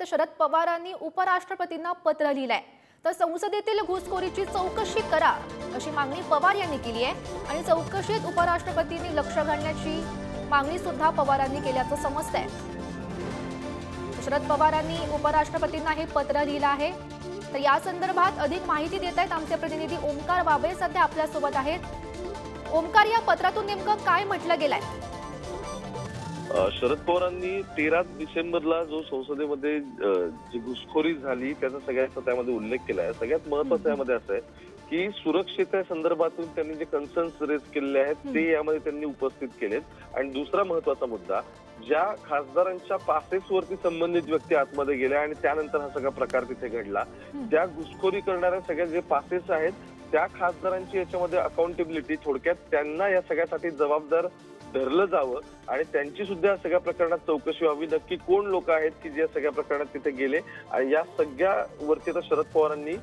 शरद पवारांनी उपराष्ट्रपतींना पत्र लिहिलंय। तर संसदेतील घुसखोरीची चौकशी करा अशी मागणी पवार यांनी केली आहे आणि चौकशीत उपराष्ट्रपतींनी लक्ष घालण्याची मागणी सुद्धा पवारांनी केल्याचं समजतंय। शरद पवारांनी उपराष्ट्रपतींना हे पत्र लिहिलं आहे। तर या संदर्भात अधिक माहिती देत आहेत आमचे प्रतिनिधी ओमकार बाबे, सध्या आपल्या सोबत आहेत। ओमकार, या पत्रातून नेमकं काय म्हटलं गेलंय? शरद पवारांनी 13 डिसेंबरला जो संसदेमध्ये जी घुसखोरी झाली त्याचा सगळ्याचा त्यामध्ये उल्लेख केला आहे। सगळ्यात महत्त्वाचं यामध्ये असं आहे की सुरक्षेच्या संदर्भातून त्यांनी जे कन्सर्न्स रेज केलेले आहेत ते यामध्ये त्यांनी उपस्थित केलेत। आणि दुसरा महत्त्वाचा मुद्दा, ज्या खासदारांच्या पासेसवरती संबंधित व्यक्ती आतमध्ये गेल्या आणि त्यानंतर हा सगळा प्रकार तिथे घडला, त्या घुसखोरी करणाऱ्या सगळ्या जे पासेस आहेत त्या खासदारांची याच्यामध्ये अकाउंटेबिलिटी, थोडक्यात त्यांना या सगळ्यासाठी जबाबदार धरलं जावं आणि त्यांची सुद्धा या सगळ्या प्रकरणात चौकशी व्हावी। नक्की कोण लोक आहेत की जे या सगळ्या प्रकरणात तिथे गेले, आणि या सगळ्यावरती आता शरद पवारांनी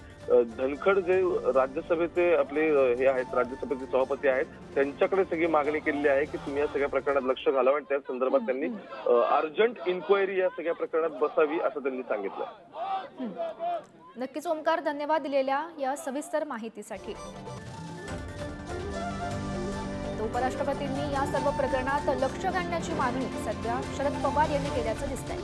धनखड जे राज्यसभेचे आपले हे आहेत, राज्यसभेचे सभापती आहेत, त्यांच्याकडे सगळी मागणी केलेली आहे की तुम्ही या सगळ्या प्रकरणात लक्ष घालावं आणि त्या संदर्भात त्यांनी अर्जंट इन्क्वायरी या सगळ्या प्रकरणात बसावी असं त्यांनी सांगितलं। नक्कीच ओमकार, धन्यवाद दिलेल्या या सविस्तर माहितीसाठी। उपराष्ट्रपतींनी या सर्व प्रकरणात लक्ष घालण्याची मागणी सध्या शरद पवार यांनी केल्याचं दिसतंय।